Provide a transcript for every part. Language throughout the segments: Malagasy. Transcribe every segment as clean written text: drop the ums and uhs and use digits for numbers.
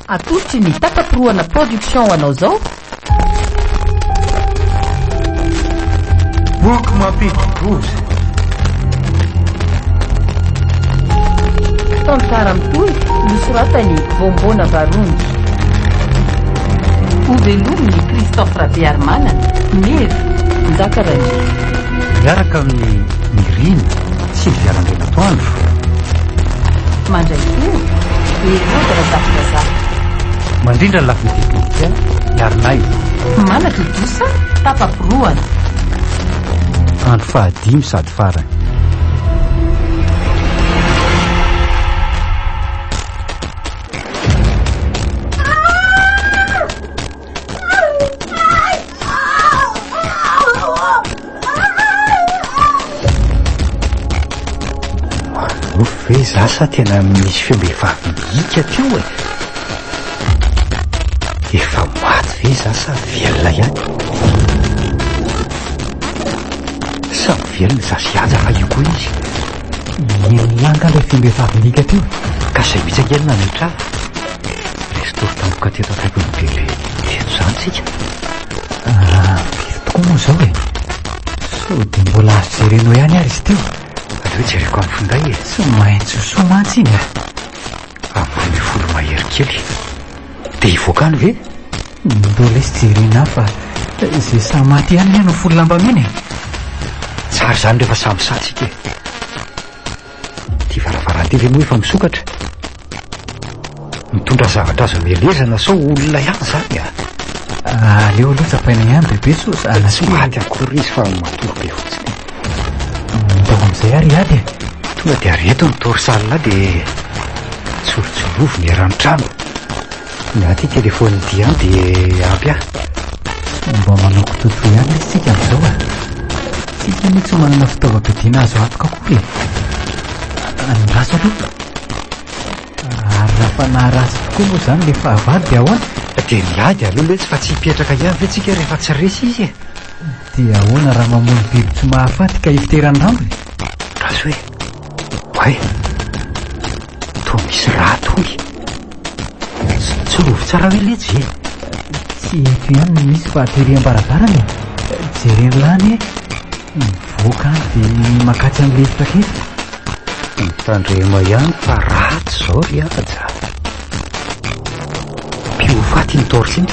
atolotry ny tapapiroana production anao zao. boky mampidi-boza tantara mitoy nosoratany vombona varony. Ovelominy Christophe Rabiarmanana, Mary Nzakarany. miaraka amin'ny mirina sy ny viaran-drena-toandro. Mandray koa Erodra Dafiaza. mandrindra ny lafiny teknika miarinay. Manaka idosa tapapiroana. andro fahadimy sady farany. ve zasa tena misy fehivavy mihika teo efa maty ve zasa velona ihany sa velona zasy aja fa io koa izy langa le fehivavy mihika teo ka zay mitsangelina netra resitory tampoka teto akaikony bebe teto zany tsika firy tokoa moa zao so de mbola azo jerenao ihany ary izy teo aleo jereko amin'ny fonday sy maintsy somatsy iny amin'ny folo mahery kely de ivoakany ve mbola isy jerena fa zay samaty ihany no folo lamba meny tsary zany rehefa samy satsika ty varavaranty ve moa efa misokatra mitondra zavatra azo melezana sao olona ihany zany aleo aloha tsapaina ihany bebe so tsy maty akory izy fa matory be fotsiny ndao am'izay ary ady tonga de areto ny torsalina de tsolotsolovy ny eran-trano naty telefony diany de ampy mba manao kototo ihany izy tsika am'izao tsika ny tsy manana fitaovam-pidiana azo antoka akory anraso aloha ary rafa naharasy tokoa moa zany le fahavalo de ahoana de miady aloha le tsy fa tsy hipetraka ihany ve tsika rehefa tsy resy izy dia ahoana raha mamono biby tsy mahafaty ka ifiteran'ny rambony raso hoe to misy raha tongy tsy lovy tsara hoe letsy tsy eto ihany no misy fa tery-ambaravarany jereny lany mivoaka de makatsy amin'ny lefitra kely mitandrema ihany fa ratsy zao ry afaja piofaty ny torsiny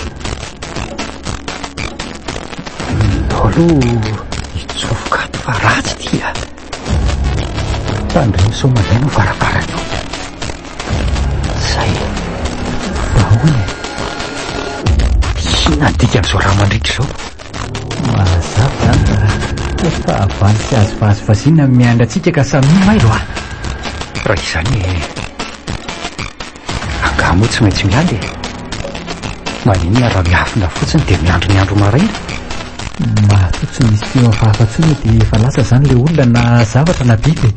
aloha itsofokato fa ratsy tia tandremy so manday no varavarany zay ahoana hina ndika am'izao raha mandritra zao mazava fa avany sy azo vazivazina miandra atsika ka samy mailo raha izany angamo tsy maintsy miady maninona raha miafina fotsiny de miandro ny andro maraina mahatotsy misy teo afahafatsony de efa lasa zany le olona na zavatra na biby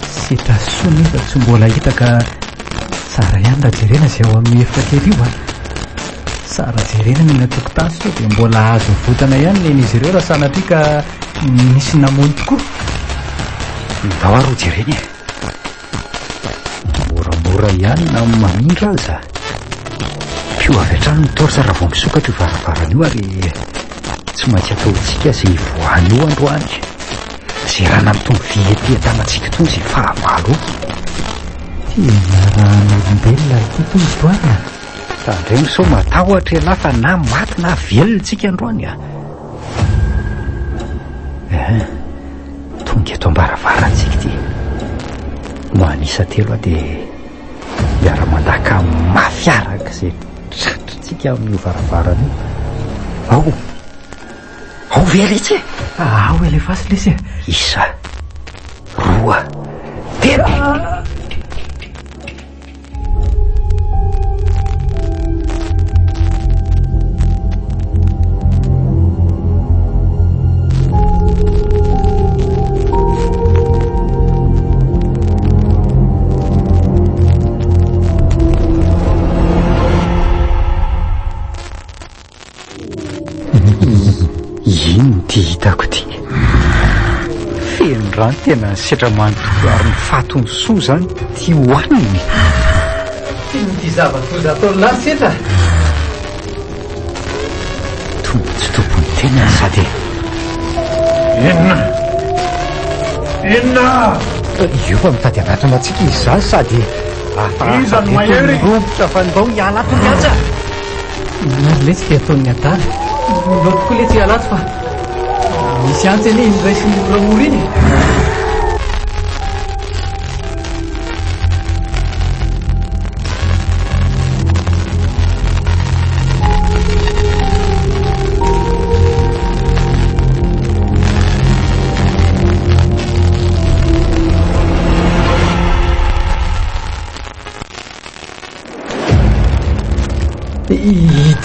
setra sony fa tsy mbola hitaka tsara ihany raha jerena zay ao amin'ny efitra kely io tsara jerena ny natokotany so de mbola azo votana ihany nen'izy ireo raha sanatria ka misy namony tokoa ndao aro jereny moramora ihany na mamindra aza pio avy atrano mitorsa raha vao misokatra io varavarana io ary tsy maintsy ataotsika zay voany io androany zay raha namtony vietehantanatsika tony zay fahavalo tena raha n'olombelona ty tony toany tandreny so matahotra elahy fa na maty na velona tsika androany tonga eto ambaravarantsika ty manisa telo de miara-mandaka mafiaraka zay tratritsika amin'io varavarana io ao ve letsy ao elefasy lesy isa roa telo ty hitako ty feno rano tena setra manontoko ary ny fatony soa zany ty hoaniny ity zava-toza ataony lasetra tombotsy tompony tena sady inona io fa mitady anatra matsika izy zany sady izany mahery robotra fa ndao hiala ato miaja nanary letsika ataon'ny adala lotoko letsy hialato fa misy antsy anie indray sy moramora iny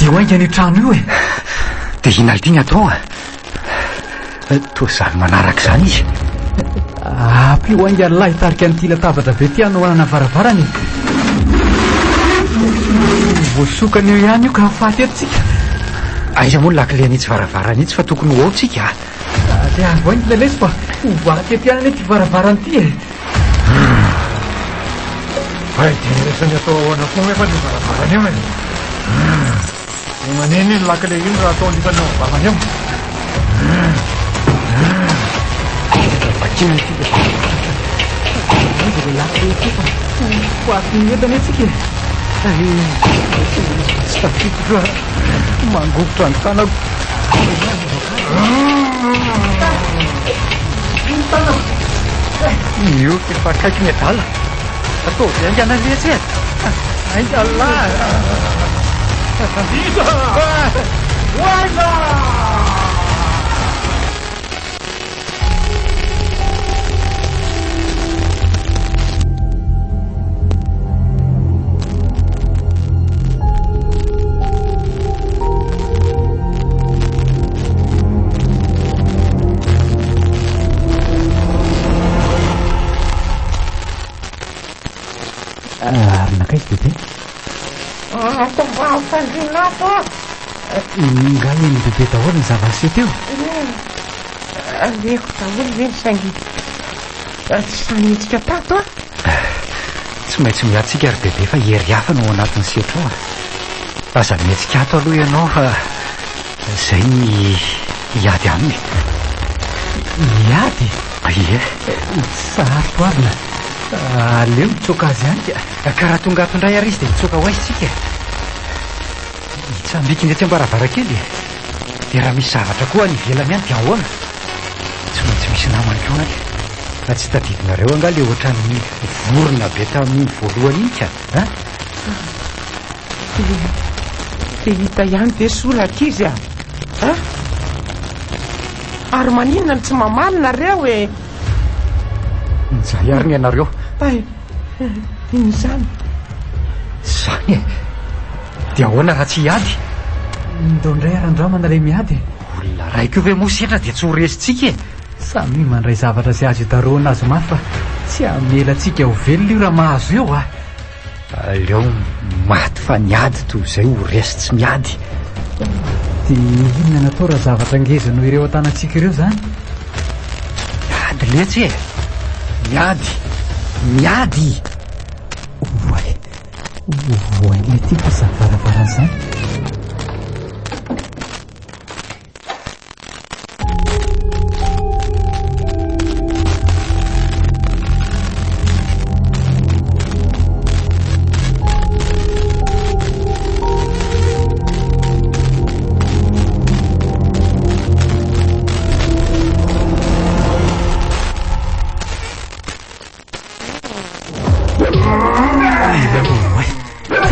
idio ainga ny trano io e dia inalitiana atao toa zany manaraka izany izy apio ainga lahy hitarika an'ity latabatra be ty ano anana varavarany voasokany eo ihany io ka faty atsika aiza moa ny lakile anitsy varavarany itsy fa tokony ho ao tsika le avo aingy lalesy fa hovaty aty anany ty varavarany ity e faidiresany atao ahoana foana efa ny varavarany eo e maniny ny lakile iny raha atao andikany vavany eo hoatiny entany atsika tsy tafitotra mangokotra ny tanako io efa akaiky ny adala atao zay angana letsy e aingala Guarda! arinakaizy bebe nga eny bebe daholo ny zava-se teo aleko daholo reny saingy tsy sanitsika tato tsy maintsy miatsika ary bebe fa hery hafa no ao anatin'ny setro aza mihetsika ato aloha ianao fa zay ny hiady aminy miady ie sarotro avina aleo mitsoka azy any karaha tonga ato indray ary izy dia mitsoka ho aizy tsika itsambiky indray tsy ambaravarakely dia raha misy zavatra koa ny velany any dia ahoana tsy maintsy misy namany koa any na tsy tadidinareo anga le ohatran'ny vorona be tamin'ny voalohany iny ka dia hita ihany ve solaka izy ary maninona ny tsy mamalina reo e zay ary ny ianareo iny zany zany e dia ahoana raha tsy hiady ndao indray arandramana ilay miady olona raiko io ve mosetra dia tsy ho resitsika e samy mandray zavatra sy azo hitaroana azy mafy fa tsy amelatsika ho velona io raha mahazo eo aleo maty fa niady toy izay ho resy tsy miady dia inona natao raha zavatra ngezano ireo an-tanantsika ireo zany miady letsy e miady voainay ty fa zany varavarany zany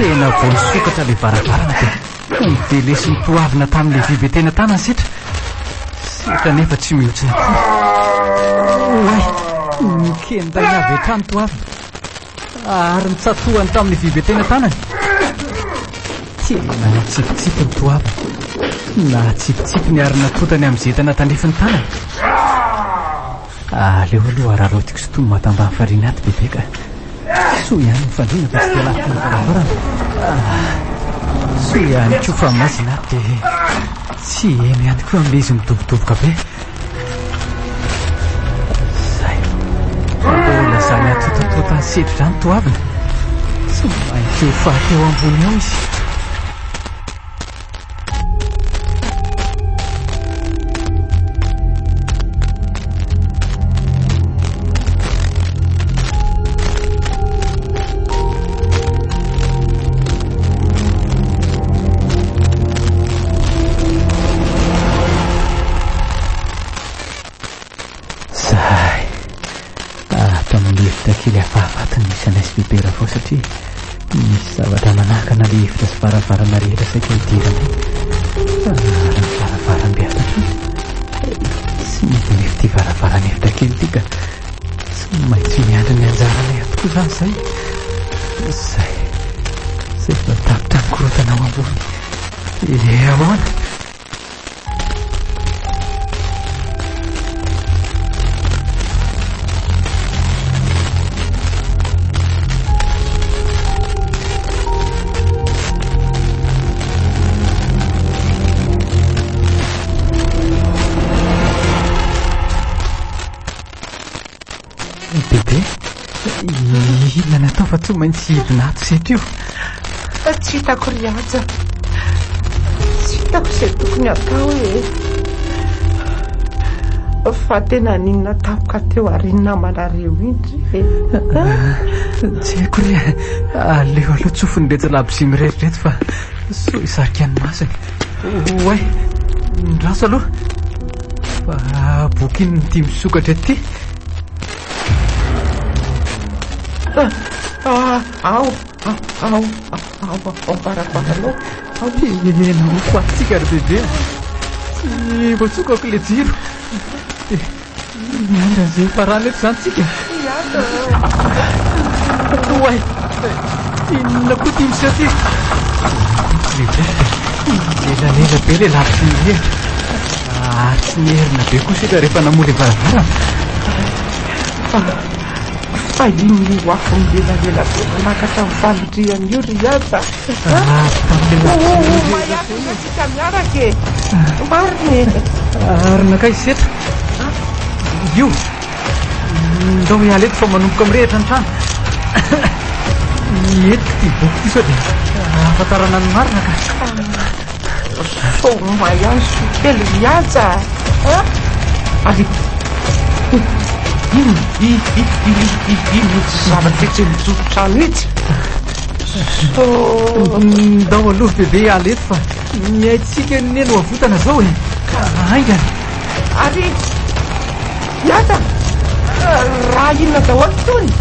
tena vo nisokatra le varavarana dia nidelesy nitoavina tamin'le vibe tena tanany setra nefa tsy mihotsina koy nikendaina avy hatrany toavina ary nitsatohany tamin'ny vibe tena tanany tena natsipitsipy ny toavina natsipitsipy ny ary natotany amin'izay tandrefiny tanany aleo aloha ararotiky sy toy matambany fariana aty bebe ka so ihany mifandrina fa tsy dia lavitra ny varavarana so ihany koa fa masina aty dia tsy eny ihany koa amin'ilay izy midobodoboka be zay mbola zany atotatota ny sedry zany toavina tsy maintsy ho faty eo ambony eo izy. Kely hafahafatiny misy anay sy bibera vao satria misy zavatra manahakana le efitra sy varavarana rehetra saika hidiranay. Raha varavaram-beatatra sy mety mefity varavarana efitra kely ity ka tsy maintsy miandry ny anjaranay atoko izany zay fa tapitra mikorotana ao ambony ahoana. Bebe, inona natao fa tsy maintsy hidina ato seto io? Tsy hitako riaja. Tsy hitako izay tokony atao fa tena ninona tapoka teo arinina manareo indry. Tsy haiko ry aleo aloha tsofiny rehetra labozia mireritreto fa so hisarika ny masiny. Oay, ndraso aloha fa boky iny ty misokatra ety. Ao barabaranao. Enao fatsika ry bebe. Tsy voatsokako le jiro. Miandra an'izay farany eto izany tsika. Oay, inona koa ty miseho ty? Elalela be le lavitra ny tsy mierina be koa sika rehefa namoly varavara. Fa iny ho afo milenalela be manakatra mivalitriany io riaja. Maiafina tsika miaraka mariny. Arinaka isetra io ndao hiala eto fa manomboka mirehitra ny trano. Eto ty boky ty sao dia afatarana ny marina ka. Maianso kely riaja. Ali iny zavatra tsy mijobotrano itsy. Ndao aloha bebe hiala eto fa miaitsika neny ho avotana zao e. Aingana ary riaja raha inona daholo tony.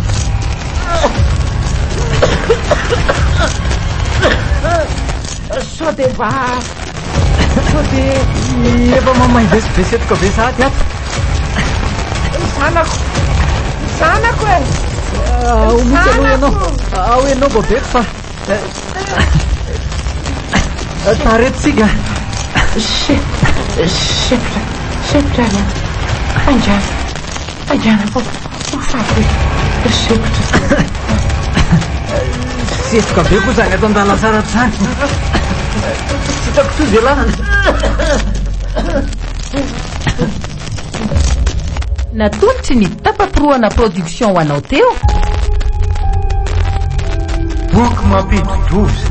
Sao dia efa mamainvezivesetroka be sahady ato. Zanako e. Omisy aloha ianao ao ianao babeto fa taretsika. Septra anjana fa faty septra. Setroka be koa zany ato an-dala tsara zany. Tsy hitako toy velanana. Natolotry ny tapapiroana production ho anao teo. Boky mampidi-doza.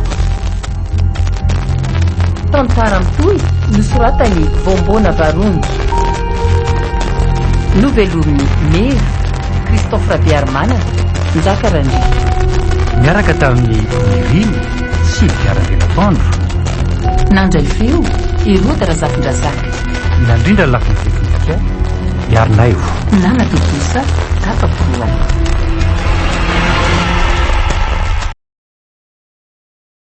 Tantara mitohy nosoratany Vombona Varungi. Novelominy Mary Christophe Rabiarmana Njakarandry. Miaraka tamin'ny Iriny sy Diaravela-Pandro. Nandray feo Irody Razakindrazaka. Nandrindra lafiny teknika Iarnaivo. Nana Totosa tapapiroana.